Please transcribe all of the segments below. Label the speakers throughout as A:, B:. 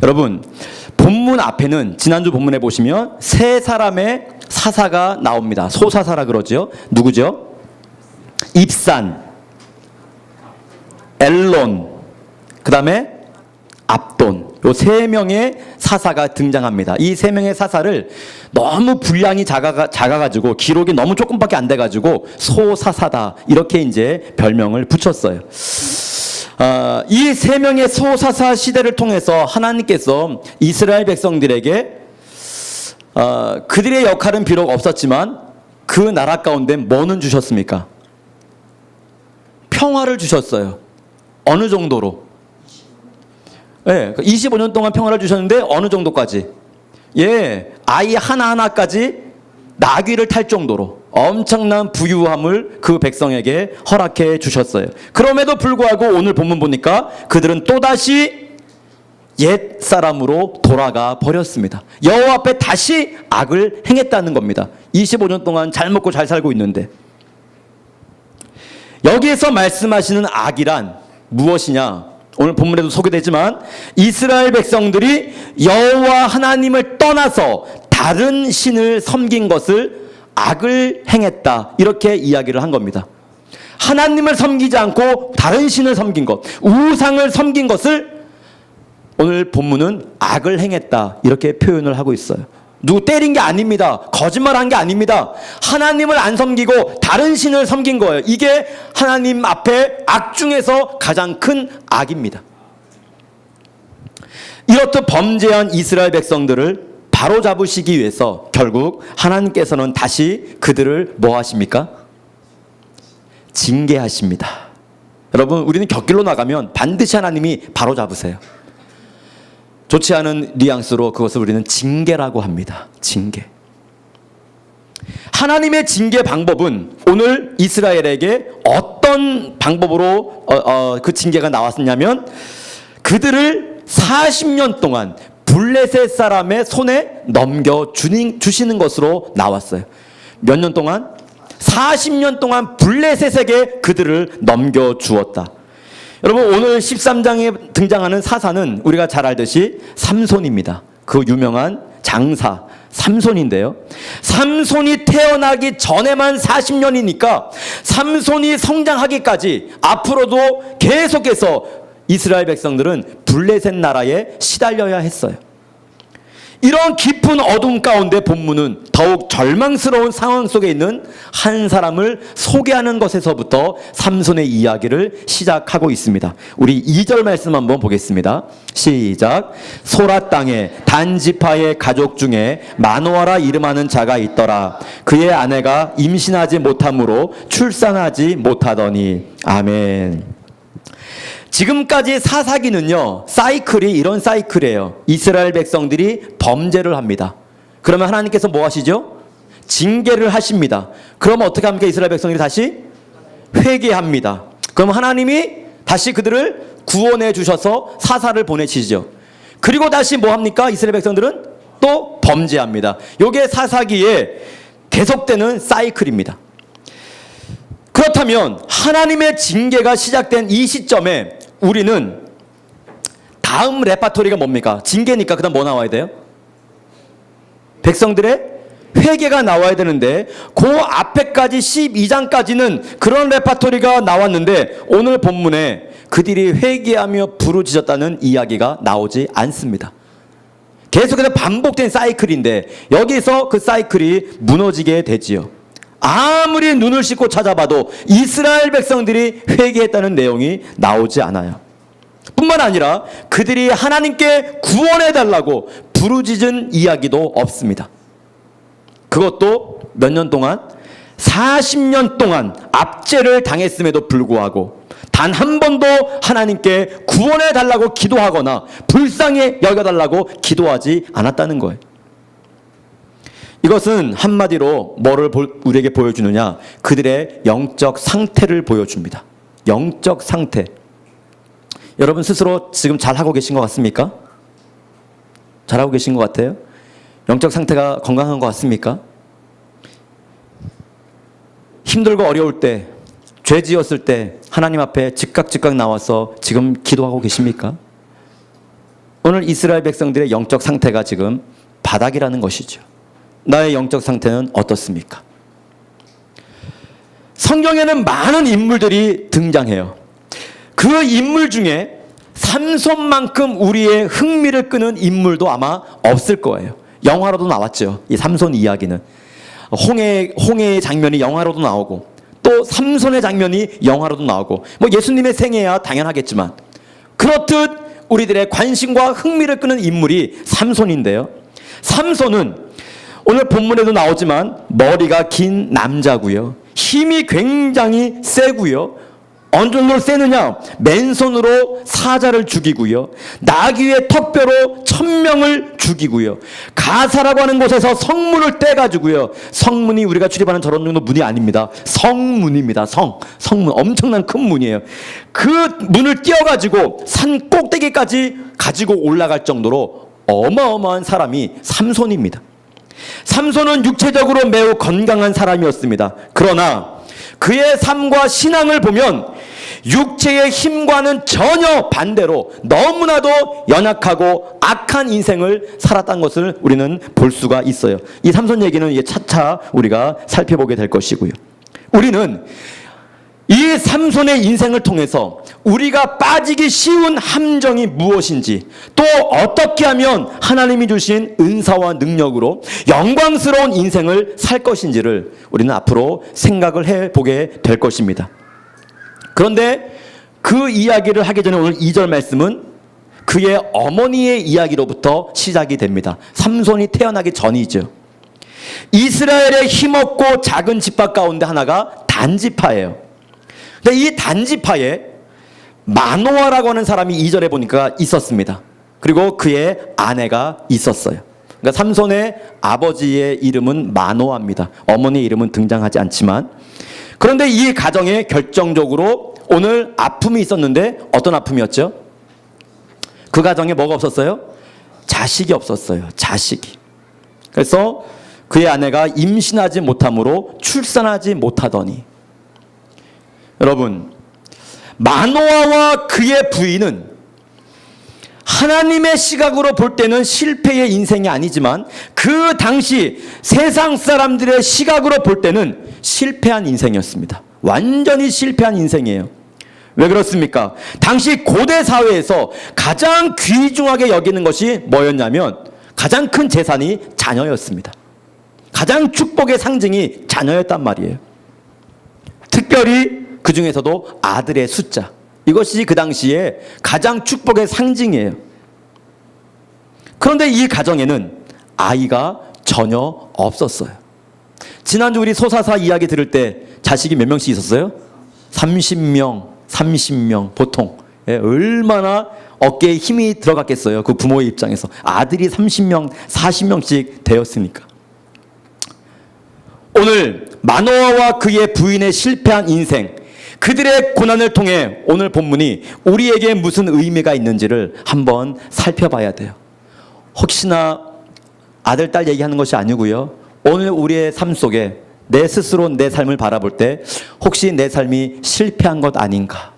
A: 여러분, 본문 앞에는 지난주 본문에 보시면 세 사람의 사사가 나옵니다. 소사사라 그러죠. 누구죠? 입산, 엘론, 그 다음에 압돈, 요 세 명의 사사가 등장합니다. 이 세 명의 사사를 너무 분량이 작아가지고 기록이 너무 조금밖에 안 돼가지고 소사사다 이렇게 이제 별명을 붙였어요. 이 세 명의 소사사 시대를 통해서 하나님께서 이스라엘 백성들에게 그들의 역할은 비록 없었지만 그 나라 가운데 뭐는 주셨습니까? 평화를 주셨어요. 어느 정도로? 예, 25년 동안 평화를 주셨는데 어느 정도까지? 예, 아이 하나하나까지 나귀를 탈 정도로 엄청난 부유함을 그 백성에게 허락해 주셨어요. 그럼에도 불구하고 오늘 본문 보니까 그들은 또다시 옛 사람으로 돌아가 버렸습니다. 여호와 앞에 다시 악을 행했다는 겁니다. 25년 동안 잘 먹고 잘 살고 있는데. 여기에서 말씀하시는 악이란 무엇이냐? 오늘 본문에도 소개되지만 이스라엘 백성들이 여호와 하나님을 떠나서 다른 신을 섬긴 것을 악을 행했다, 이렇게 이야기를 한 겁니다. 하나님을 섬기지 않고 다른 신을 섬긴 것, 우상을 섬긴 것을 오늘 본문은 악을 행했다, 이렇게 표현을 하고 있어요. 누구 때린 게 아닙니다. 거짓말한 게 아닙니다. 하나님을 안 섬기고 다른 신을 섬긴 거예요. 이게 하나님 앞에 악 중에서 가장 큰 악입니다. 이렇듯 범죄한 이스라엘 백성들을 바로잡으시기 위해서 결국 하나님께서는 다시 그들을 뭐 하십니까? 징계하십니다. 여러분, 우리는 곁길로 나가면 반드시 하나님이 바로잡으세요. 좋지 않은 뉘앙스로 그것을 우리는 징계라고 합니다. 징계. 하나님의 징계 방법은 오늘 이스라엘에게 어떤 방법으로 그 징계가 나왔냐면 그들을 40년 동안 블레셋 사람의 손에 넘겨주시는 것으로 나왔어요. 몇 년 동안? 40년 동안 블레셋에게 그들을 넘겨주었다. 여러분, 오늘 13장에 등장하는 사사는 우리가 잘 알듯이 삼손입니다. 그 유명한 장사 삼손인데요. 삼손이 태어나기 전에만 40년이니까 삼손이 성장하기까지 앞으로도 계속해서 이스라엘 백성들은 블레셋 나라에 시달려야 했어요. 이런 깊은 어둠 가운데 본문은 더욱 절망스러운 상황 속에 있는 한 사람을 소개하는 것에서부터 삼손의 이야기를 시작하고 있습니다. 우리 2절 말씀 한번 보겠습니다. 시작. 소라 땅에 단지파의 가족 중에 마노아라 이름하는 자가 있더라. 그의 아내가 임신하지 못함으로 출산하지 못하더니. 아멘. 지금까지 사사기는요, 사이클이 이런 사이클이에요. 이스라엘 백성들이 범죄를 합니다. 그러면 하나님께서 뭐 하시죠? 징계를 하십니다. 그러면 어떻게 합니까? 이스라엘 백성들이 다시 회개합니다. 그럼 하나님이 다시 그들을 구원해 주셔서 사사를 보내시죠. 그리고 다시 뭐 합니까? 이스라엘 백성들은 또 범죄합니다. 이게 사사기에 계속되는 사이클입니다. 그렇다면 하나님의 징계가 시작된 이 시점에 우리는 다음 레파토리가 뭡니까? 징계니까 그 다음 뭐 나와야 돼요? 백성들의 회개가 나와야 되는데 그 앞에까지 12장까지는 그런 레파토리가 나왔는데 오늘 본문에 그들이 회개하며 부르짖었다는 이야기가 나오지 않습니다. 계속해서 반복된 사이클인데 여기서 그 사이클이 무너지게 되지요. 아무리 눈을 씻고 찾아봐도 이스라엘 백성들이 회개했다는 내용이 나오지 않아요. 뿐만 아니라 그들이 하나님께 구원해달라고 부르짖은 이야기도 없습니다. 그것도 몇 년 동안? 40년 동안 압제를 당했음에도 불구하고 단 한 번도 하나님께 구원해달라고 기도하거나 불쌍히 여겨달라고 기도하지 않았다는 거예요. 이것은 한마디로 뭐를 우리에게 보여주느냐? 그들의 영적 상태를 보여줍니다. 영적 상태. 여러분 스스로 지금 잘하고 계신 것 같습니까? 잘하고 계신 것 같아요? 영적 상태가 건강한 것 같습니까? 힘들고 어려울 때, 죄 지었을 때 하나님 앞에 즉각 나와서 지금 기도하고 계십니까? 오늘 이스라엘 백성들의 영적 상태가 지금 바닥이라는 것이죠. 나의 영적 상태는 어떻습니까? 성경에는 많은 인물들이 등장해요. 그 인물 중에 삼손만큼 우리의 흥미를 끄는 인물도 아마 없을 거예요. 영화로도 나왔죠. 이 삼손 이야기는. 홍해의 장면이 영화로도 나오고 또 삼손의 장면이 영화로도 나오고 뭐 예수님의 생애야 당연하겠지만 그렇듯 우리들의 관심과 흥미를 끄는 인물이 삼손인데요. 삼손은 오늘 본문에도 나오지만 머리가 긴 남자고요. 힘이 굉장히 세고요. 어느 정도로 세느냐? 맨손으로 사자를 죽이고요. 나귀의 턱뼈로 1000명을 죽이고요. 가사라고 하는 곳에서 성문을 떼가지고요. 성문이 우리가 출입하는 저런 정도 문이 아닙니다. 성문입니다. 성문. 엄청난 큰 문이에요. 그 문을 띄어가지고 산 꼭대기까지 가지고 올라갈 정도로 어마어마한 사람이 삼손입니다. 삼손은 육체적으로 매우 건강한 사람이었습니다. 그러나 그의 삶과 신앙을 보면 육체의 힘과는 전혀 반대로 너무나도 연약하고 악한 인생을 살았다는 것을 우리는 볼 수가 있어요. 이 삼손 얘기는 이제 차차 우리가 살펴보게 될 것이고요. 우리는 이 삼손의 인생을 통해서 우리가 빠지기 쉬운 함정이 무엇인지, 또 어떻게 하면 하나님이 주신 은사와 능력으로 영광스러운 인생을 살 것인지를 우리는 앞으로 생각을 해보게 될 것입니다. 그런데 그 이야기를 하기 전에 오늘 2절 말씀은 그의 어머니의 이야기로부터 시작이 됩니다. 삼손이 태어나기 전이죠. 이스라엘의 힘없고 작은 지파 가운데 하나가 단지파예요. 근데 이 단지파에 마노아라고 하는 사람이 2절에 보니까 있었습니다. 그리고 그의 아내가 있었어요. 그러니까 삼손의 아버지의 이름은 마노아입니다. 어머니의 이름은 등장하지 않지만, 그런데 이 가정에 결정적으로 오늘 아픔이 있었는데 어떤 아픔이었죠? 그 가정에 뭐가 없었어요? 자식이 없었어요. 자식이. 그래서 그의 아내가 임신하지 못함으로 출산하지 못하더니, 여러분, 마노아와 그의 부인은 하나님의 시각으로 볼 때는 실패의 인생이 아니지만 그 당시 세상 사람들의 시각으로 볼 때는 실패한 인생이었습니다. 완전히 실패한 인생이에요. 왜 그렇습니까? 당시 고대 사회에서 가장 귀중하게 여기는 것이 뭐였냐면 가장 큰 재산이 자녀였습니다. 가장 축복의 상징이 자녀였단 말이에요. 특별히 그 중에서도 아들의 숫자, 이것이 그 당시에 가장 축복의 상징이에요. 그런데 이 가정에는 아이가 전혀 없었어요. 지난주 우리 소사사 이야기 들을 때 자식이 몇 명씩 있었어요? 30명 보통. 얼마나 어깨에 힘이 들어갔겠어요. 그 부모의 입장에서. 아들이 30명, 40명씩 되었으니까. 오늘 마노아와 그의 부인의 실패한 인생, 그들의 고난을 통해 오늘 본문이 우리에게 무슨 의미가 있는지를 한번 살펴봐야 돼요. 혹시나 아들, 딸 얘기하는 것이 아니고요. 오늘 우리의 삶 속에 내 스스로 내 삶을 바라볼 때 혹시 내 삶이 실패한 것 아닌가?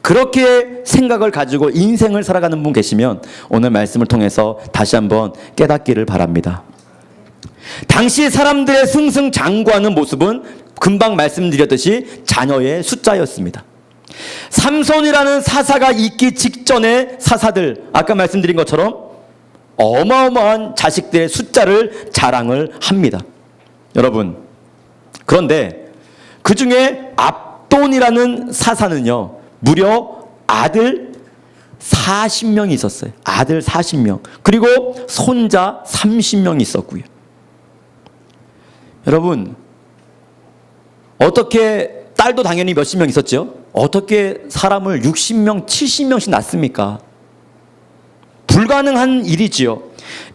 A: 그렇게 생각을 가지고 인생을 살아가는 분 계시면 오늘 말씀을 통해서 다시 한번 깨닫기를 바랍니다. 당시 사람들의 승승장구하는 모습은 금방 말씀드렸듯이 자녀의 숫자였습니다. 삼손이라는 사사가 있기 직전의 사사들, 아까 말씀드린 것처럼 어마어마한 자식들의 숫자를 자랑을 합니다. 여러분, 그런데 그 중에 압돈이라는 사사는요, 무려 아들 40명이 있었어요. 아들 40명. 그리고 손자 30명이 있었고요. 여러분, 어떻게, 딸도 당연히 몇십 명 있었죠? 어떻게 사람을 60명, 70명씩 낳습니까? 불가능한 일이지요.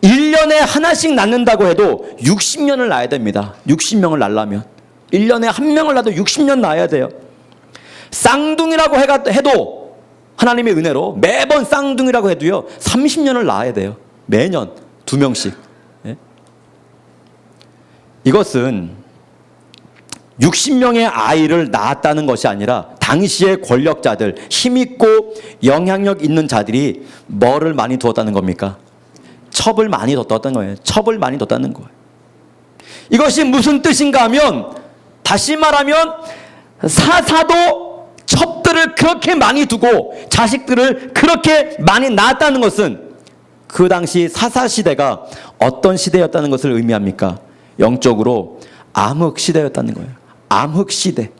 A: 1년에 하나씩 낳는다고 해도 60년을 낳아야 됩니다. 60명을 낳으려면. 1년에 한 명을 낳아도 60년 낳아야 돼요. 쌍둥이라고 해도 하나님의 은혜로 매번 쌍둥이라고 해도요, 30년을 낳아야 돼요. 매년 2명씩. 예? 이것은 60명의 아이를 낳았다는 것이 아니라 당시의 권력자들, 힘있고 영향력 있는 자들이 뭐를 많이 두었다는 겁니까? 첩을 많이 뒀다는 거예요. 첩을 많이 뒀다는 거예요. 이것이 무슨 뜻인가 하면, 다시 말하면 사사도 첩들을 그렇게 많이 두고 자식들을 그렇게 많이 낳았다는 것은 그 당시 사사 시대가 어떤 시대였다는 것을 의미합니까? 영적으로 암흑 시대였다는 거예요. 암흑 시대.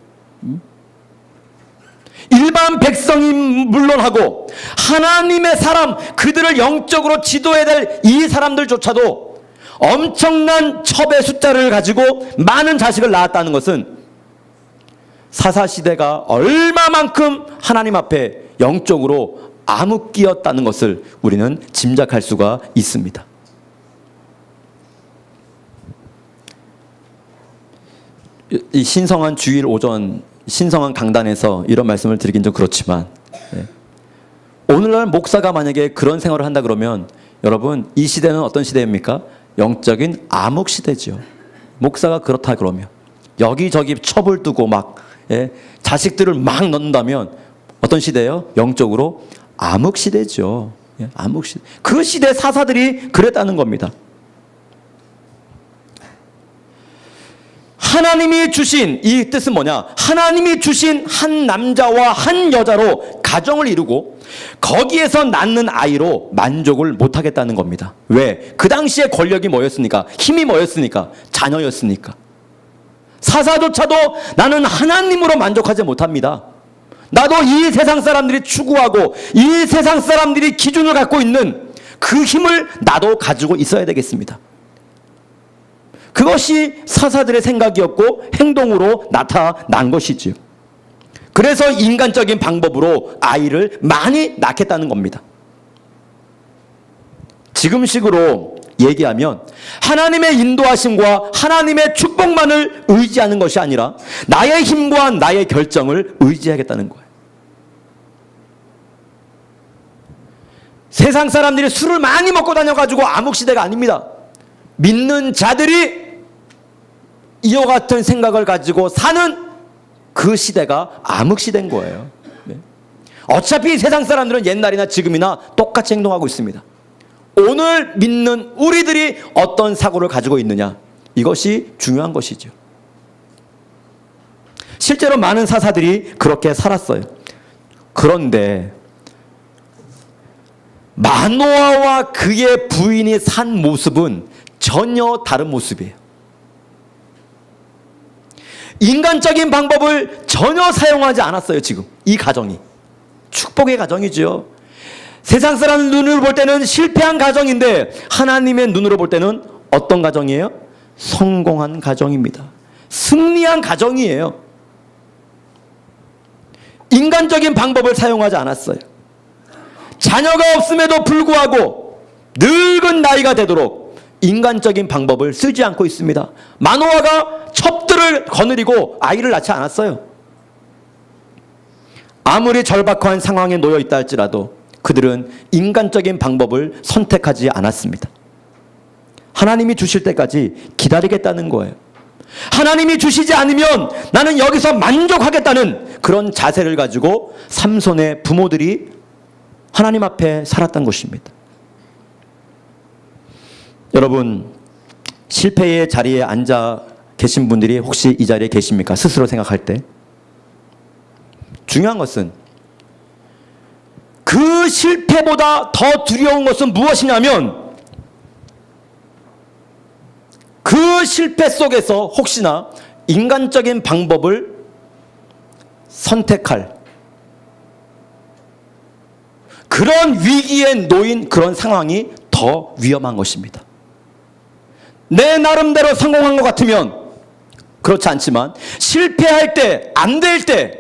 A: 일반 백성이 물론하고 하나님의 사람, 그들을 영적으로 지도해야 될 이 사람들조차도 엄청난 첩의 숫자를 가지고 많은 자식을 낳았다는 것은 사사시대가 얼마만큼 하나님 앞에 영적으로 암흑기였다는 것을 우리는 짐작할 수가 있습니다. 이 신성한 주일 오전 신성한 강단에서 이런 말씀을 드리긴 좀 그렇지만, 오늘날 목사가 만약에 그런 생활을 한다 그러면 여러분, 이 시대는 어떤 시대입니까? 영적인 암흑 시대죠. 목사가 그렇다 그러면 여기저기 첩을 두고 막 자식들을 막 넣는다면 어떤 시대예요? 영적으로 암흑 시대죠. 암흑 시대. 그 시대 사사들이 그랬다는 겁니다. 하나님이 주신, 이 뜻은 뭐냐? 하나님이 주신 한 남자와 한 여자로 가정을 이루고 거기에서 낳는 아이로 만족을 못하겠다는 겁니다. 왜? 그 당시에 권력이 뭐였습니까? 힘이 뭐였습니까? 자녀였으니까. 사사조차도 나는 하나님으로 만족하지 못합니다. 나도 이 세상 사람들이 추구하고 이 세상 사람들이 기준을 갖고 있는 그 힘을 나도 가지고 있어야 되겠습니다. 그것이 사사들의 생각이었고 행동으로 나타난 것이지요. 그래서 인간적인 방법으로 아이를 많이 낳겠다는 겁니다. 지금식으로 얘기하면 하나님의 인도하심과 하나님의 축복만을 의지하는 것이 아니라 나의 힘과 나의 결정을 의지하겠다는 거예요. 세상 사람들이 술을 많이 먹고 다녀가지고 암흑시대가 아닙니다. 믿는 자들이 이와 같은 생각을 가지고 사는 그 시대가 암흑시대인 거예요. 어차피 세상 사람들은 옛날이나 지금이나 똑같이 행동하고 있습니다. 오늘 믿는 우리들이 어떤 사고를 가지고 있느냐, 이것이 중요한 것이죠. 실제로 많은 사사들이 그렇게 살았어요. 그런데 마노아와 그의 부인이 산 모습은 전혀 다른 모습이에요. 인간적인 방법을 전혀 사용하지 않았어요. 지금 이 가정이 축복의 가정이죠. 세상 사람 눈으로 볼 때는 실패한 가정인데 하나님의 눈으로 볼 때는 어떤 가정이에요? 성공한 가정입니다. 승리한 가정이에요. 인간적인 방법을 사용하지 않았어요. 자녀가 없음에도 불구하고 늙은 나이가 되도록 인간적인 방법을 쓰지 않고 있습니다. 마노아가 첩들을 거느리고 아이를 낳지 않았어요. 아무리 절박한 상황에 놓여 있다 할지라도 그들은 인간적인 방법을 선택하지 않았습니다. 하나님이 주실 때까지 기다리겠다는 거예요. 하나님이 주시지 않으면 나는 여기서 만족하겠다는 그런 자세를 가지고 삼손의 부모들이 하나님 앞에 살았던 것입니다. 여러분, 실패의 자리에 앉아 계신 분들이 혹시 이 자리에 계십니까? 스스로 생각할 때. 중요한 것은 그 실패보다 더 두려운 것은 무엇이냐면 그 실패 속에서 혹시나 인간적인 방법을 선택할 그런 위기에 놓인 그런 상황이 더 위험한 것입니다. 내 나름대로 성공한 것 같으면 그렇지 않지만 실패할 때, 안 될 때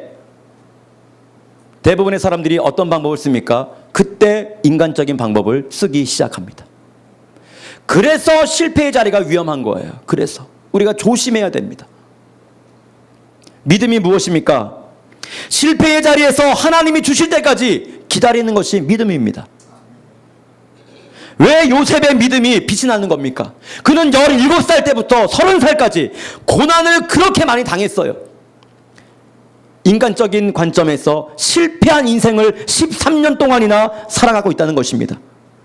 A: 대부분의 사람들이 어떤 방법을 씁니까? 그때 인간적인 방법을 쓰기 시작합니다. 그래서 실패의 자리가 위험한 거예요. 그래서 우리가 조심해야 됩니다. 믿음이 무엇입니까? 실패의 자리에서 하나님이 주실 때까지 기다리는 것이 믿음입니다. 왜 요셉의 믿음이 빛이 나는 겁니까? 그는 17살 17살 때부터 30살까지 고난을 그렇게 많이 당했어요. 인간적인 관점에서 실패한 인생을 13년 동안이나 살아가고 있다는 것입니다.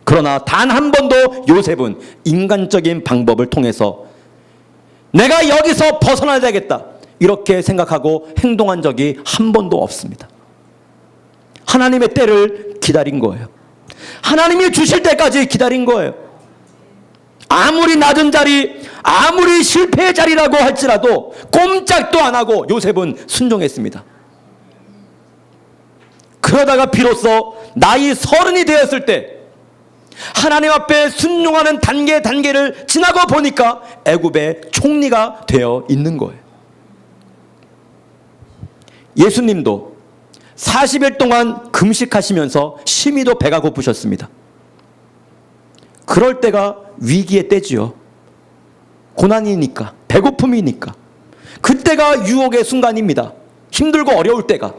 A: 그러나 단 한 번도 요셉은 인간적인 방법을 통해서 내가 여기서 벗어나야 되겠다 이렇게 생각하고 행동한 적이 한 번도 없습니다. 하나님의 때를 기다린 거예요. 하나님이 주실 때까지 기다린 거예요. 아무리 낮은 자리, 아무리 실패의 자리라고 할지라도 꼼짝도 안 하고 요셉은 순종했습니다. 그러다가 비로소 나이 30이 되었을 때 하나님 앞에 순종하는 단계를 지나고 보니까 애굽의 총리가 되어 있는 거예요. 예수님도 40일 동안 금식하시면서 심히도 배가 고프셨습니다. 그럴 때가 위기의 때지요. 고난이니까, 배고픔이니까. 그때가 유혹의 순간입니다. 힘들고 어려울 때가.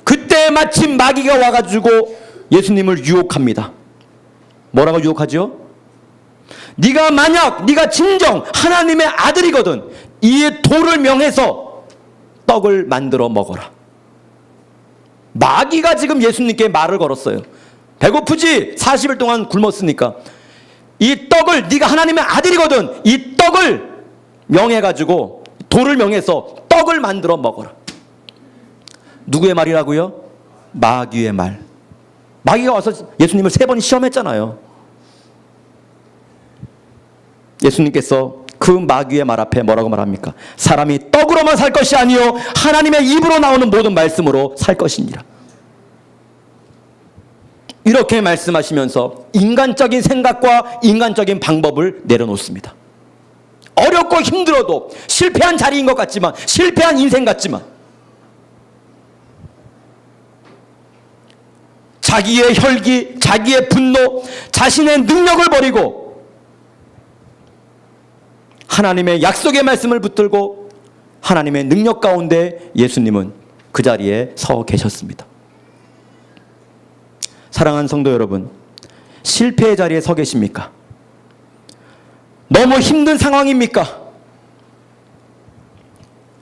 A: 그때 마침 마귀가 와가지고 예수님을 유혹합니다. 뭐라고 유혹하죠? 네가 진정 하나님의 아들이거든 이 돌을 명해서 떡을 만들어 먹어라. 마귀가 지금 예수님께 말을 걸었어요. 배고프지? 40일 동안 굶었으니까 이 떡을, 네가 하나님의 아들이거든 이 떡을 명해가지고 돌을 명해서 떡을 만들어 먹어라. 누구의 말이라고요? 마귀의 말. 마귀가 와서 예수님을 3번 시험했잖아요. 예수님께서 그 마귀의 말 앞에 뭐라고 말합니까? 사람이 떡으로만 살 것이 아니요 하나님의 입으로 나오는 모든 말씀으로 살 것이니라. 이렇게 말씀하시면서 인간적인 생각과 인간적인 방법을 내려놓습니다. 어렵고 힘들어도 실패한 자리인 것 같지만, 실패한 인생 같지만 자기의 혈기, 자기의 분노, 자신의 능력을 버리고 하나님의 약속의 말씀을 붙들고 하나님의 능력 가운데 예수님은 그 자리에 서 계셨습니다. 사랑하는 성도 여러분, 실패의 자리에 서 계십니까? 너무 힘든 상황입니까?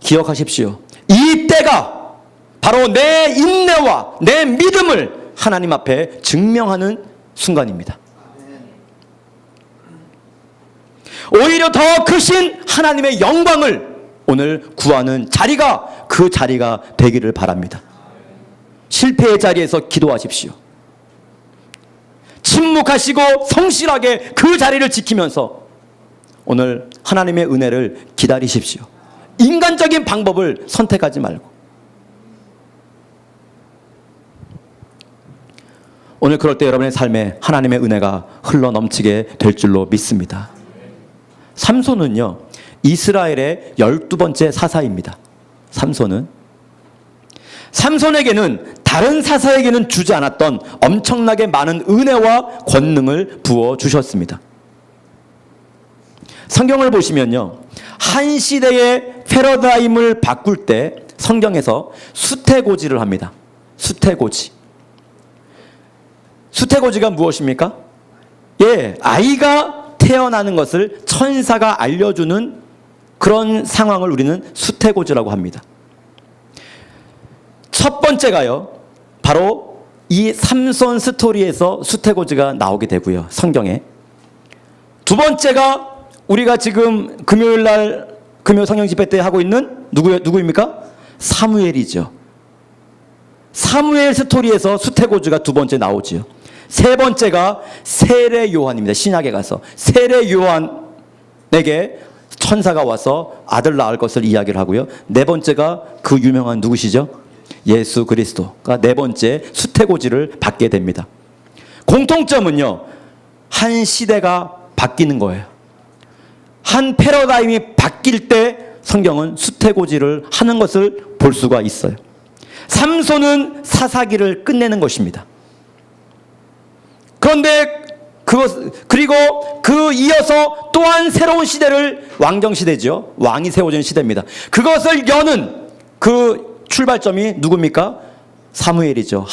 A: 기억하십시오. 이 때가 바로 내 인내와 내 믿음을 하나님 앞에 증명하는 순간입니다. 오히려 더 크신 하나님의 영광을 오늘 구하는 자리가 그 자리가 되기를 바랍니다. 실패의 자리에서 기도하십시오. 침묵하시고 성실하게 그 자리를 지키면서 오늘 하나님의 은혜를 기다리십시오. 인간적인 방법을 선택하지 말고. 오늘 그럴 때 여러분의 삶에 하나님의 은혜가 흘러넘치게 될 줄로 믿습니다. 삼손은요, 이스라엘의 12번째 사사입니다. 삼손에게는 다른 사사에게는 주지 않았던 엄청나게 많은 은혜와 권능을 부어주셨습니다. 성경을 보시면요, 한 시대의 패러다임을 바꿀 때 성경에서 수태고지를 합니다. 수태고지가 무엇입니까? 아이가 태어나는 것을 천사가 알려주는 그런 상황을 우리는 수태고지라고 합니다. 첫 번째가요, 바로 이 삼손 스토리에서 수태고지가 나오게 되고요, 성경에. 두 번째가 우리가 지금 금요일날 금요 성경 집회 때 하고 있는 누구입니까? 사무엘이죠. 사무엘 스토리에서 수태고지가 두 번째 나오지요. 세 번째가 세례 요한입니다. 신약에 가서 세례 요한에게 천사가 와서 아들 낳을 것을 이야기를 하고요. 네 번째가 그 유명한 누구시죠? 예수 그리스도가 네 번째 수태고지를 받게 됩니다. 공통점은요, 한 시대가 바뀌는 거예요. 한 패러다임이 바뀔 때 성경은 수태고지를 하는 것을 볼 수가 있어요. 삼손은 사사기를 끝내는 것입니다. 그런데 그리고 그 이어서 또한 새로운 시대를, 왕정시대죠. 왕이 세워진 시대입니다. 그것을 여는 그 출발점이 누굽니까? 사무엘이죠.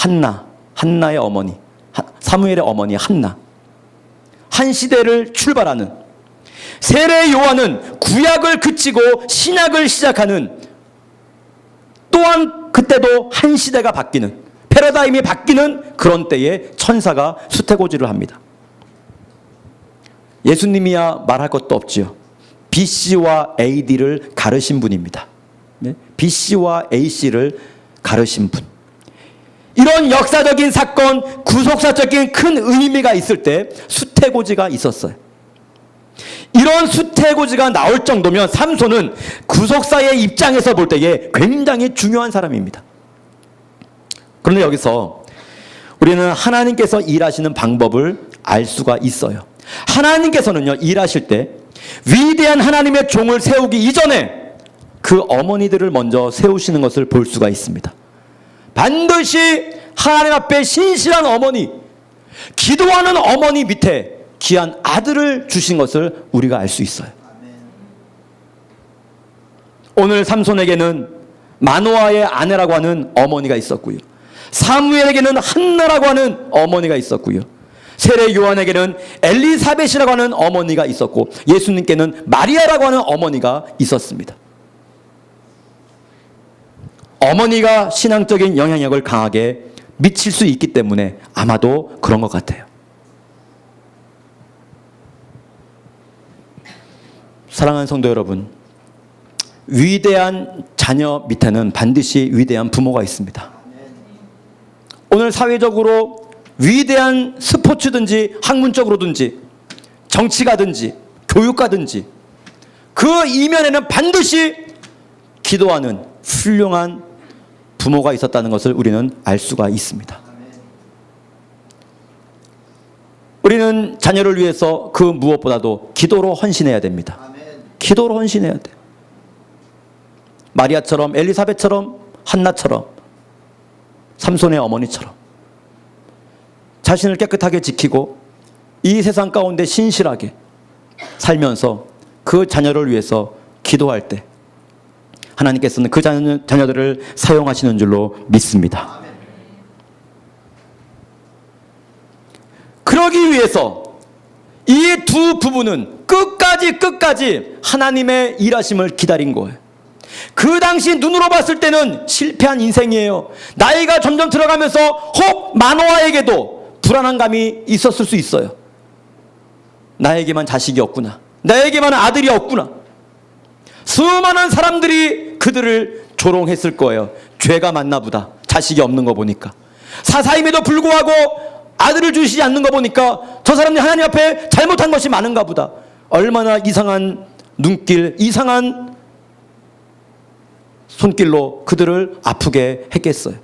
A: 한나의 어머니. 사무엘의 어머니 한나. 한 시대를 출발하는. 세례 요한은 구약을 그치고 신약을 시작하는 또 또한 그때도 한 시대가 바뀌는, 패러다임이 바뀌는 그런 때에 천사가 수태고지를 합니다. 예수님이야 말할 것도 없지요. BC와 AD를 가르신 분입니다. 네? BC와 AC를 가르신 분. 이런 역사적인 사건, 구속사적인 큰 의미가 있을 때 수태고지가 있었어요. 이런 수태고지가 나올 정도면 삼손은 구속사의 입장에서 볼 때에 굉장히 중요한 사람입니다. 그런데 여기서 우리는 하나님께서 일하시는 방법을 알 수가 있어요. 하나님께서는요, 일하실 때 위대한 하나님의 종을 세우기 이전에 그 어머니들을 먼저 세우시는 것을 볼 수가 있습니다. 반드시 하나님 앞에 신실한 어머니, 기도하는 어머니 밑에 귀한 아들을 주신 것을 우리가 알 수 있어요. 오늘 삼손에게는 마노아의 아내라고 하는 어머니가 있었고요. 사무엘에게는 한나라고 하는 어머니가 있었고요. 세례 요한에게는 엘리사벳이라고 하는 어머니가 있었고, 예수님께는 마리아라고 하는 어머니가 있었습니다. 어머니가 신앙적인 영향력을 강하게 미칠 수 있기 때문에 아마도 그런 것 같아요. 사랑하는 성도 여러분, 위대한 자녀 밑에는 반드시 위대한 부모가 있습니다. 오늘 사회적으로 위대한 스포츠든지 학문적으로든지 정치가든지 교육가든지 그 이면에는 반드시 기도하는 훌륭한 부모가 있었다는 것을 우리는 알 수가 있습니다. 우리는 자녀를 위해서 그 무엇보다도 기도로 헌신해야 됩니다. 기도로 헌신해야 돼. 마리아처럼, 엘리사벳처럼, 한나처럼, 삼손의 어머니처럼 자신을 깨끗하게 지키고 이 세상 가운데 신실하게 살면서 그 자녀를 위해서 기도할 때 하나님께서는 그 자녀들을 사용하시는 줄로 믿습니다. 그러기 위해서 이 두 부부는 끝까지 하나님의 일하심을 기다린 거예요. 그 당시 눈으로 봤을 때는 실패한 인생이에요. 나이가 점점 들어가면서 혹 마노아에게도 불안한 감이 있었을 수 있어요. 나에게만 자식이 없구나. 나에게만 아들이 없구나. 수많은 사람들이 그들을 조롱했을 거예요. 죄가 많나 보다. 자식이 없는 거 보니까. 사사임에도 불구하고 아들을 주시지 않는 거 보니까 저 사람들이 하나님 앞에 잘못한 것이 많은가 보다. 얼마나 이상한 눈길, 이상한 손길로 그들을 아프게 했겠어요.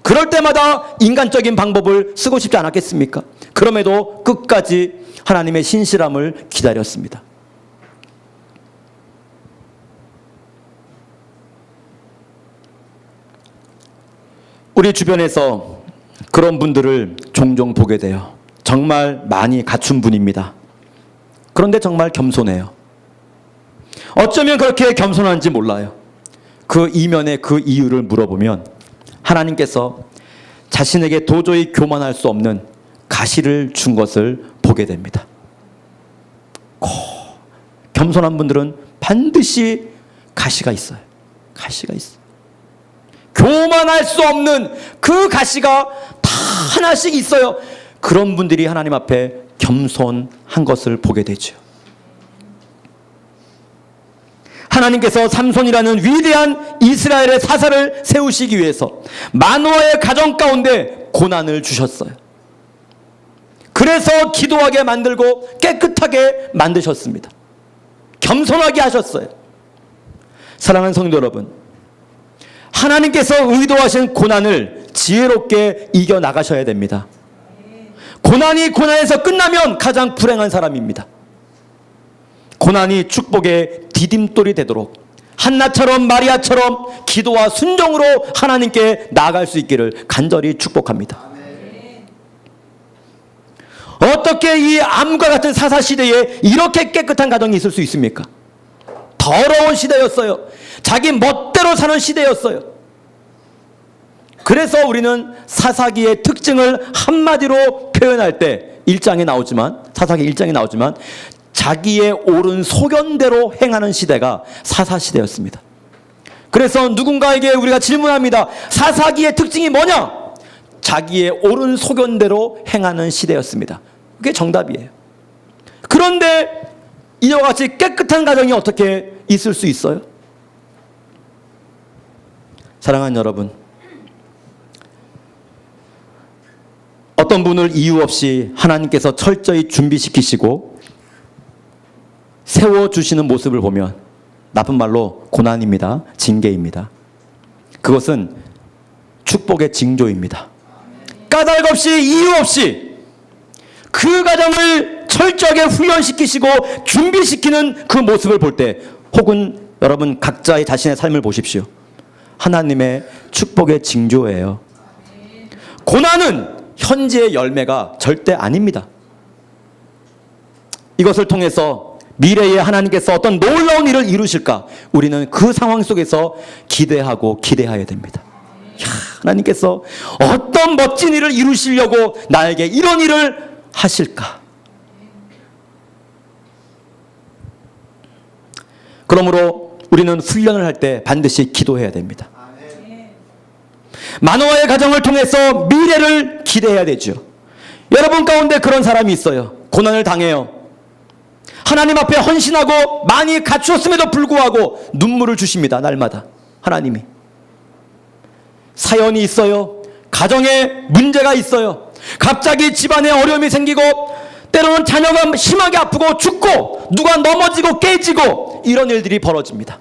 A: 그럴 때마다 인간적인 방법을 쓰고 싶지 않았겠습니까? 그럼에도 끝까지 하나님의 신실함을 기다렸습니다. 우리 주변에서 그런 분들을 종종 보게 돼요. 정말 많이 갖춘 분입니다. 그런데 정말 겸손해요. 어쩌면 그렇게 겸손한지 몰라요. 그 이면의 그 이유를 물어보면 하나님께서 자신에게 도저히 교만할 수 없는 가시를 준 것을 보게 됩니다. 겸손한 분들은 반드시 가시가 있어요. 가시가 있어요. 교만할 수 없는 그 가시가 다 하나씩 있어요. 그런 분들이 하나님 앞에 겸손한 것을 보게 되죠. 하나님께서 삼손이라는 위대한 이스라엘의 사사를 세우시기 위해서 마노아의 가정 가운데 고난을 주셨어요. 그래서 기도하게 만들고 깨끗하게 만드셨습니다. 겸손하게 하셨어요. 사랑하는 성도 여러분, 하나님께서 의도하신 고난을 지혜롭게 이겨나가셔야 됩니다. 고난이 고난에서 끝나면 가장 불행한 사람입니다. 고난이 축복의 디딤돌이 되도록 한나처럼 마리아처럼 기도와 순종으로 하나님께 나아갈 수 있기를 간절히 축복합니다. 어떻게 이 암과 같은 사사시대에 이렇게 깨끗한 가정이 있을 수 있습니까? 더러운 시대였어요. 자기 멋대로 사는 시대였어요. 그래서 우리는 사사기의 특징을 한마디로 표현할 때 사사기 1장에 나오지만 자기의 옳은 소견대로 행하는 시대가 사사시대였습니다. 그래서 누군가에게 우리가 질문합니다. 사사기의 특징이 뭐냐? 자기의 옳은 소견대로 행하는 시대였습니다. 그게 정답이에요. 그런데 이와 같이 깨끗한 가정이 어떻게 있을 수 있어요? 사랑하는 여러분, 어떤 분을 이유 없이 하나님께서 철저히 준비시키시고 세워주시는 모습을 보면 나쁜 말로 고난입니다. 징계입니다. 그것은 축복의 징조입니다. 까닭 없이 이유 없이 그 가정을 철저하게 훈련시키시고 준비시키는 그 모습을 볼 때, 혹은 여러분 각자의 자신의 삶을 보십시오. 하나님의 축복의 징조예요. 고난은 현재의 열매가 절대 아닙니다. 이것을 통해서 미래에 하나님께서 어떤 놀라운 일을 이루실까, 우리는 그 상황 속에서 기대하고 기대해야 됩니다. 야, 하나님께서 어떤 멋진 일을 이루시려고 나에게 이런 일을 하실까. 그러므로 우리는 훈련을 할 때 반드시 기도해야 됩니다. 마노아의 가정을 통해서 미래를 기대해야 되죠. 여러분 가운데 그런 사람이 있어요. 고난을 당해요. 하나님 앞에 헌신하고 많이 갖추었음에도 불구하고 눈물을 주십니다. 날마다 하나님이. 사연이 있어요. 가정에 문제가 있어요. 갑자기 집안에 어려움이 생기고 때로는 자녀가 심하게 아프고 죽고 누가 넘어지고 깨지고 이런 일들이 벌어집니다.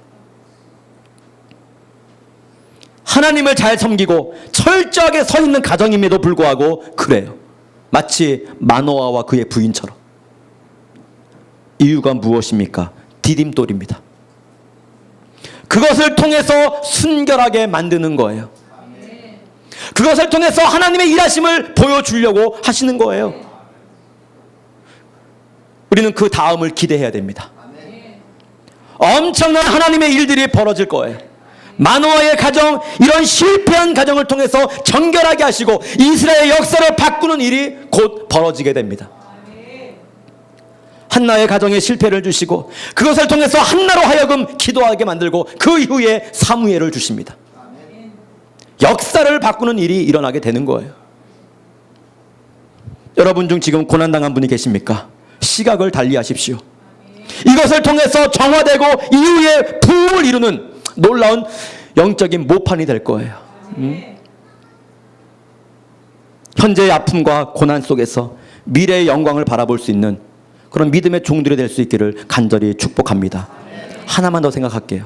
A: 하나님을 잘 섬기고 철저하게 서 있는 가정임에도 불구하고 그래요. 마치 마노아와 그의 부인처럼. 이유가 무엇입니까? 디딤돌입니다. 그것을 통해서 순결하게 만드는 거예요. 그것을 통해서 하나님의 일하심을 보여주려고 하시는 거예요. 우리는 그 다음을 기대해야 됩니다. 엄청난 하나님의 일들이 벌어질 거예요. 마노아의 가정, 이런 실패한 가정을 통해서 정결하게 하시고 이스라엘의 역사를 바꾸는 일이 곧 벌어지게 됩니다. 한나의 가정에 실패를 주시고 그것을 통해서 한나로 하여금 기도하게 만들고 그 이후에 사무엘을 주십니다. 역사를 바꾸는 일이 일어나게 되는 거예요. 여러분 중 지금 고난당한 분이 계십니까? 시각을 달리하십시오. 이것을 통해서 정화되고 이후에 부흥을 이루는 놀라운 영적인 모판이 될 거예요. 현재의 아픔과 고난 속에서 미래의 영광을 바라볼 수 있는 그런 믿음의 종들이 될 수 있기를 간절히 축복합니다. 하나만 더 생각할게요.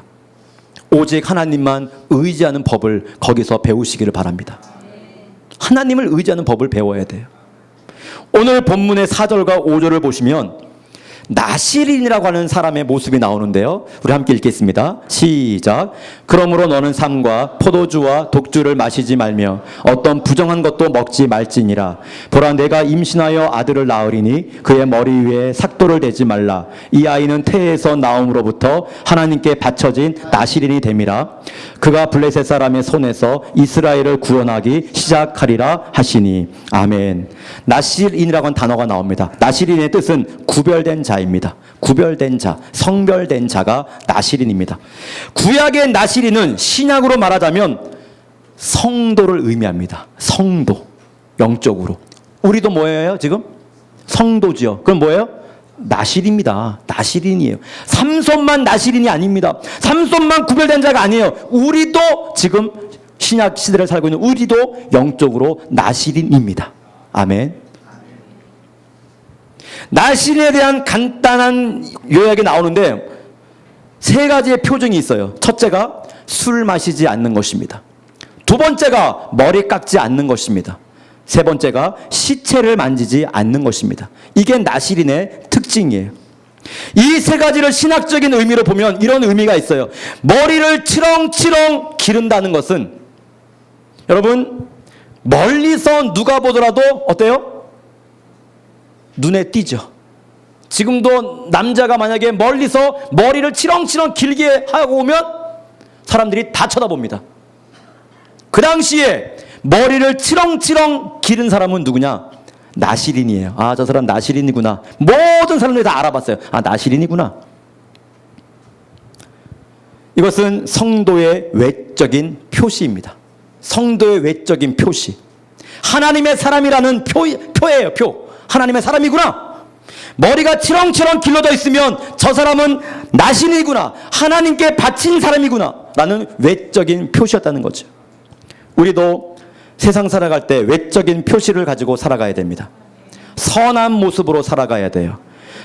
A: 오직 하나님만 의지하는 법을 거기서 배우시기를 바랍니다. 하나님을 의지하는 법을 배워야 돼요. 오늘 본문의 4절과 5절을 보시면 나시린이라고 하는 사람의 모습이 나오는데요. 우리 함께 읽겠습니다. 시작. 그러므로 너는 삼과 포도주와 독주를 마시지 말며 어떤 부정한 것도 먹지 말지니라. 보라, 내가 임신하여 아들을 낳으리니 그의 머리 위에 삭도를 대지 말라. 이 아이는 태에서 나옴으로부터 하나님께 바쳐진 나시린이 됨이라. 그가 블레셋 사람의 손에서 이스라엘을 구원하기 시작하리라 하시니. 아멘. 나시린이라고 하는 단어가 나옵니다. 나시린의 뜻은 구별된 자입니다. 구별된 자, 성별된 자가 나시린입니다. 구약의 나시린은 신약으로 말하자면 성도를 의미합니다. 성도, 영적으로. 우리도 뭐예요 지금? 성도지요. 그럼 뭐예요? 나시린입니다. 나시린이에요. 삼손만 나시린이 아닙니다. 삼손만 구별된 자가 아니에요. 우리도 지금 신약 시대를 살고 있는 우리도 영적으로 나시린입니다. 아멘. 나시린에 대한 간단한 요약이 나오는데 세 가지의 표정이 있어요. 첫째가 술 마시지 않는 것입니다. 두 번째가 머리 깎지 않는 것입니다. 세 번째가 시체를 만지지 않는 것입니다. 이게 나시린의 특징이에요. 이 세 가지를 신학적인 의미로 보면 이런 의미가 있어요. 머리를 치렁치렁 기른다는 것은 여러분 멀리서 누가 보더라도 어때요? 눈에 띄죠. 지금도 남자가 만약에 멀리서 머리를 치렁치렁 길게 하고 오면 사람들이 다 쳐다봅니다. 그 당시에 머리를 치렁치렁 기른 사람은 누구냐? 나시린이에요. 아, 저 사람 나시린이구나. 모든 사람들이 다 알아봤어요. 아, 나시린이구나. 이것은 성도의 외적인 표시입니다. 성도의 외적인 표시. 하나님의 사람이라는 표예요, 표. 하나님의 사람이구나. 머리가 치렁치렁 길러져 있으면 저 사람은 나신이구나. 하나님께 바친 사람이구나. 라는 외적인 표시였다는 거죠. 우리도 세상 살아갈 때 외적인 표시를 가지고 살아가야 됩니다. 선한 모습으로 살아가야 돼요.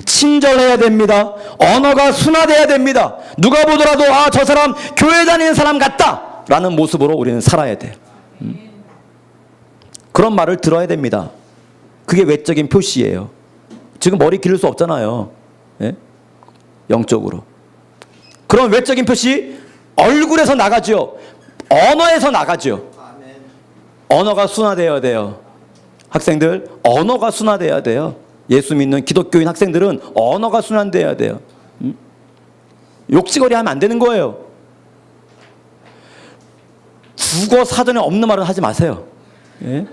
A: 친절해야 됩니다. 언어가 순화돼야 됩니다. 누가 보더라도 아, 저 사람 교회 다니는 사람 같다 라는 모습으로 우리는 살아야 돼요. 그런 말을 들어야 됩니다. 그게 외적인 표시예요. 지금 머리 기를 수 없잖아요. 예? 영적으로. 그런 외적인 표시 얼굴에서 나가죠. 언어에서 나가죠. 언어가 순화되어야 돼요. 학생들, 언어가 순화되어야 돼요. 예수 믿는 기독교인 학생들은 언어가 순환되어야 돼요. 욕지거리 하면 안 되는 거예요. 국어 사전에 없는 말은 하지 마세요. 예?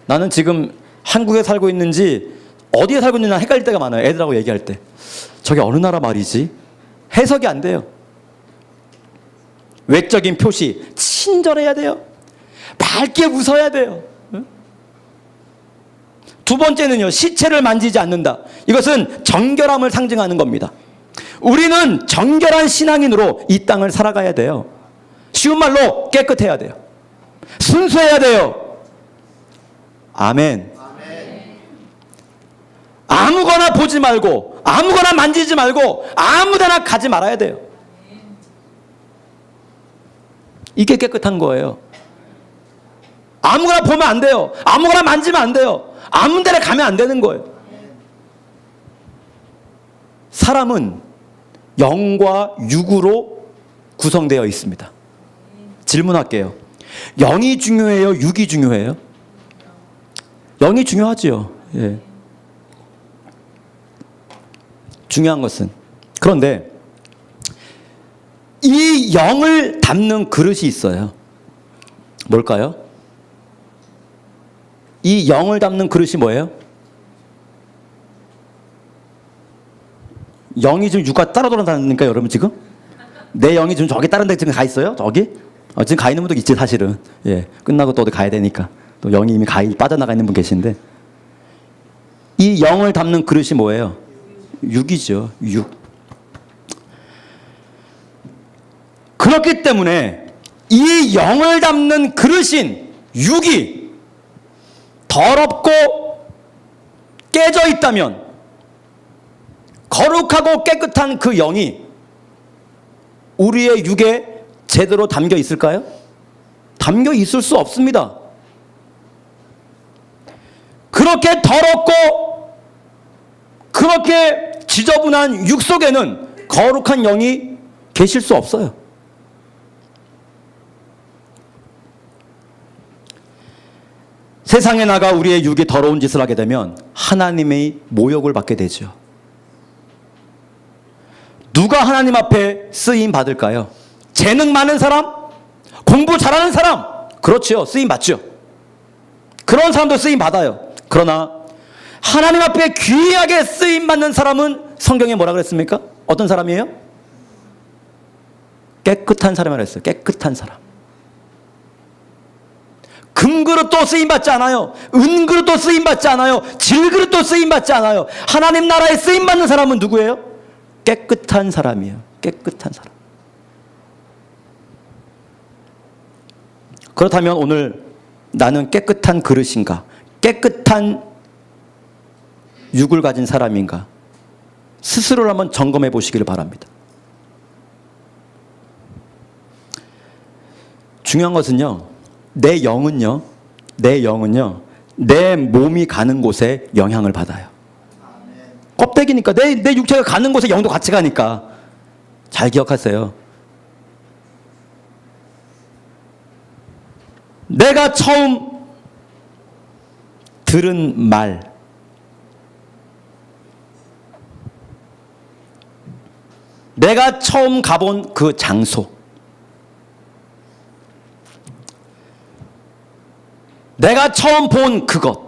A: 나는 지금 한국에 살고 있는지 어디에 살고 있는지 헷갈릴 때가 많아요. 애들하고 얘기할 때. 저게 어느 나라 말이지? 해석이 안 돼요. 외적인 표시, 친절해야 돼요. 밝게 웃어야 돼요. 두 번째는요, 시체를 만지지 않는다. 이것은 정결함을 상징하는 겁니다. 우리는 정결한 신앙인으로 이 땅을 살아가야 돼요. 쉬운 말로 깨끗해야 돼요. 순수해야 돼요. 아멘. 아무거나 보지 말고, 아무거나 만지지 말고, 아무데나 가지 말아야 돼요. 이게 깨끗한 거예요. 아무거나 보면 안 돼요. 아무거나 만지면 안 돼요. 아무 데나 가면 안 되는 거예요. 사람은 영과 육으로 구성되어 있습니다. 질문할게요. 영이 중요해요? 육이 중요해요? 영이 중요하지요. 예. 중요한 것은. 그런데 이 영을 담는 그릇이 있어요. 뭘까요? 이 영을 담는 그릇이 뭐예요? 영이 지금 육과 따라 돌아다니니까 여러분 지금? 내 영이 지금 저기 다른 데 지금 가 있어요? 저기? 지금 가 있는 분도 있지 사실은. 예, 끝나고 또 어디 가야 되니까. 또 영이 이미 빠져나가 있는 분 계신데. 이 영을 담는 그릇이 뭐예요? 육이죠. 육. 그렇기 때문에 이 영을 담는 그릇인 육이 더럽고 깨져 있다면 거룩하고 깨끗한 그 영이 우리의 육에 제대로 담겨 있을까요? 담겨 있을 수 없습니다. 그렇게 더럽고 그렇게 지저분한 육 속에는 거룩한 영이 계실 수 없어요. 세상에 나가 우리의 육이 더러운 짓을 하게 되면 하나님의 모욕을 받게 되죠. 누가 하나님 앞에 쓰임 받을까요? 재능 많은 사람? 공부 잘하는 사람? 그렇죠. 쓰임 받죠. 그런 사람도 쓰임 받아요. 그러나 하나님 앞에 귀하게 쓰임 받는 사람은 성경에 뭐라 그랬습니까? 어떤 사람이에요? 깨끗한 사람이라고 했어요. 깨끗한 사람. 금그릇도 쓰임받지 않아요. 은그릇도 쓰임받지 않아요. 질그릇도 쓰임받지 않아요. 하나님 나라에 쓰임받는 사람은 누구예요? 깨끗한 사람이에요. 깨끗한 사람. 그렇다면 오늘 나는 깨끗한 그릇인가? 깨끗한 육을 가진 사람인가? 스스로를 한번 점검해 보시기를 바랍니다. 중요한 것은요, 내 영은요, 내 몸이 가는 곳에 영향을 받아요. 껍데기니까 내 육체가 가는 곳에 영도 같이 가니까. 잘 기억하세요. 내가 처음 들은 말, 내가 처음 가본 그 장소, 내가 처음 본 그것,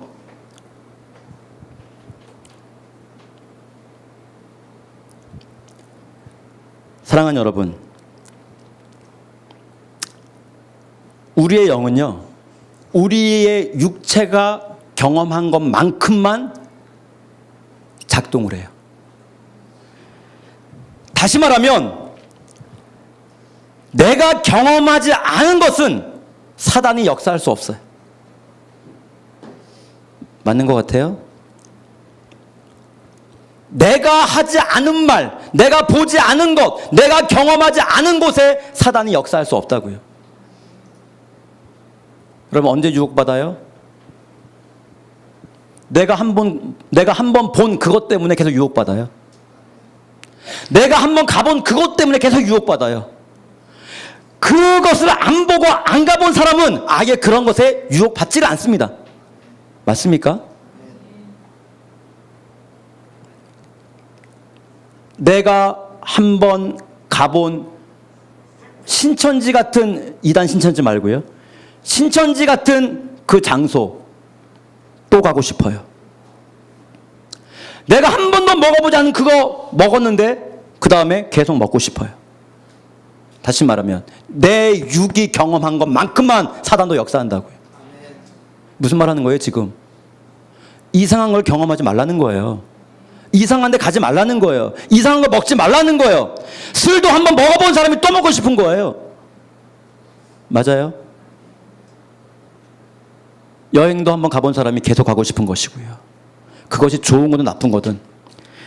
A: 사랑하는 여러분, 우리의 영은요, 우리의 육체가 경험한 것만큼만 작동을 해요. 다시 말하면 내가 경험하지 않은 것은 사단이 역사할 수 없어요. 맞는 것 같아요? 내가 하지 않은 말, 내가 보지 않은 것, 내가 경험하지 않은 곳에 사단이 역사할 수 없다고요. 여러분, 언제 유혹받아요? 내가 한 번 본 그것 때문에 계속 유혹받아요. 내가 한 번 가본 그것 때문에 계속 유혹받아요. 그것을 안 보고 안 가본 사람은 아예 그런 것에 유혹받지를 않습니다. 맞습니까? 내가 한 번 가본 신천지 같은, 이단 신천지 말고요, 신천지 같은 그 장소 또 가고 싶어요. 내가 한 번도 먹어보지 않은 그거 먹었는데 그 다음에 계속 먹고 싶어요. 다시 말하면 내 육이 경험한 것만큼만 사단도 역사한다고요. 무슨 말 하는 거예요 지금? 이상한 걸 경험하지 말라는 거예요. 이상한 데 가지 말라는 거예요. 이상한 거 먹지 말라는 거예요. 술도 한번 먹어본 사람이 또 먹고 싶은 거예요. 맞아요? 여행도 한번 가본 사람이 계속 가고 싶은 것이고요. 그것이 좋은 거든 나쁜 거든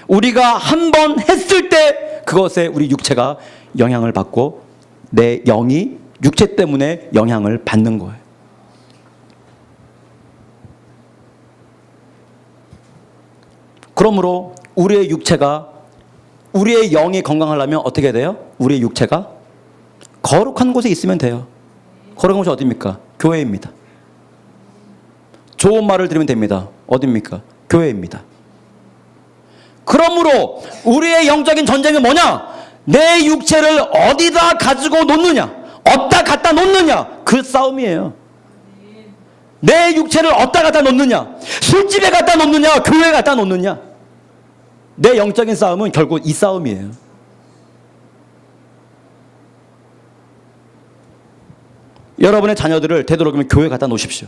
A: 우리가 한번 했을 때 그것에 우리 육체가 영향을 받고 내 영이 육체 때문에 영향을 받는 거예요. 그러므로 우리의 육체가, 우리의 영이 건강하려면 어떻게 돼요? 우리의 육체가 거룩한 곳에 있으면 돼요. 거룩한 곳이 어디입니까? 교회입니다. 좋은 말을 들으면 됩니다. 어디입니까? 교회입니다. 그러므로 우리의 영적인 전쟁은 뭐냐? 내 육체를 어디다 가지고 놓느냐, 어디다 갖다 놓느냐, 그 싸움이에요. 내 육체를 어디다 갖다 놓느냐, 술집에 갖다 놓느냐, 교회에 갖다 놓느냐. 내 영적인 싸움은 결국 이 싸움이에요. 여러분의 자녀들을 되도록이면 교회에 갖다 놓으십시오.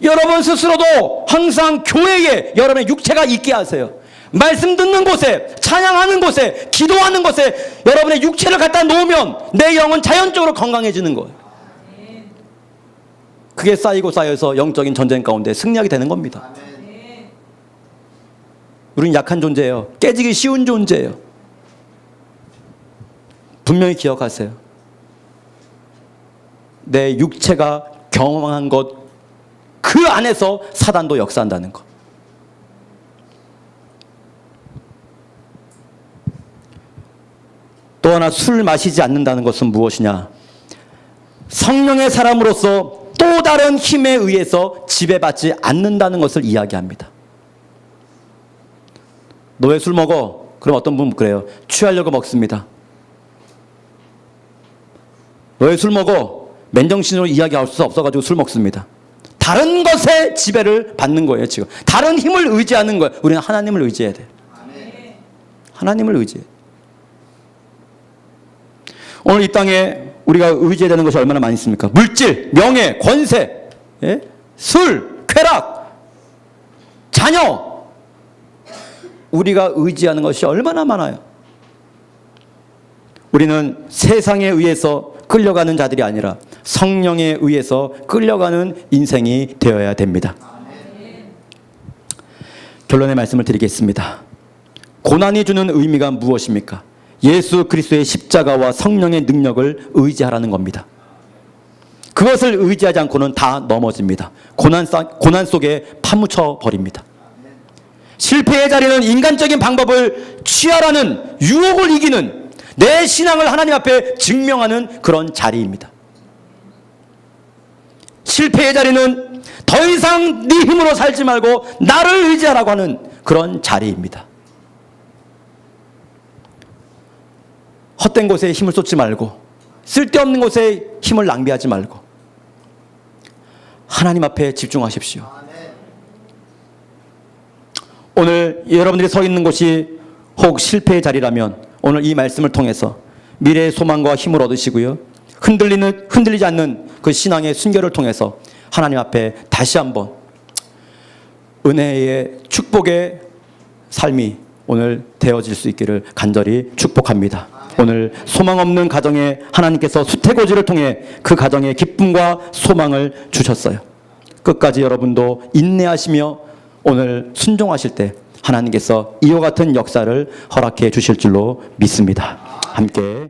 A: 여러분 스스로도 항상 교회에 여러분의 육체가 있게 하세요. 말씀 듣는 곳에, 찬양하는 곳에, 기도하는 곳에 여러분의 육체를 갖다 놓으면 내 영은 자연적으로 건강해지는 거예요. 그게 쌓이고 쌓여서 영적인 전쟁 가운데 승리하게 되는 겁니다. 우리는 약한 존재예요. 깨지기 쉬운 존재예요. 분명히 기억하세요. 내 육체가 경험한 것, 그 안에서 사단도 역사한다는 것. 또 하나, 술 마시지 않는다는 것은 무엇이냐? 성령의 사람으로서 또 다른 힘에 의해서 지배받지 않는다는 것을 이야기합니다. 너 왜 술 먹어? 그럼 어떤 분은 그래요. 취하려고 먹습니다. 너 왜 술 먹어? 맨정신으로 이야기할 수 없어가지고 술 먹습니다. 다른 것에 지배를 받는 거예요, 지금. 다른 힘을 의지하는 거예요. 우리는 하나님을 의지해야 돼요. 하나님을 의지해. 오늘 이 땅에 우리가 의지해야 되는 것이 얼마나 많이 있습니까? 물질, 명예, 권세, 예? 술, 쾌락, 자녀. 우리가 의지하는 것이 얼마나 많아요. 우리는 세상에 의해서 끌려가는 자들이 아니라 성령에 의해서 끌려가는 인생이 되어야 됩니다. 결론의 말씀을 드리겠습니다. 고난이 주는 의미가 무엇입니까? 예수 그리스도의 십자가와 성령의 능력을 의지하라는 겁니다. 그것을 의지하지 않고는 다 넘어집니다. 고난 속에 파묻혀 버립니다. 실패의 자리는 인간적인 방법을 취하라는 유혹을 이기는, 내 신앙을 하나님 앞에 증명하는 그런 자리입니다. 실패의 자리는 더 이상 네 힘으로 살지 말고 나를 의지하라고 하는 그런 자리입니다. 헛된 곳에 힘을 쏟지 말고, 쓸데없는 곳에 힘을 낭비하지 말고 하나님 앞에 집중하십시오. 오늘 여러분들이 서 있는 곳이 혹 실패의 자리라면 오늘 이 말씀을 통해서 미래의 소망과 힘을 얻으시고요, 흔들리지 않는 그 신앙의 순결을 통해서 하나님 앞에 다시 한번 은혜의 축복의 삶이 오늘 되어질 수 있기를 간절히 축복합니다. 오늘 소망 없는 가정에 하나님께서 수태고지를 통해 그 가정에 기쁨과 소망을 주셨어요. 끝까지 여러분도 인내하시며 오늘 순종하실 때 하나님께서 이와 같은 역사를 허락해 주실 줄로 믿습니다. 함께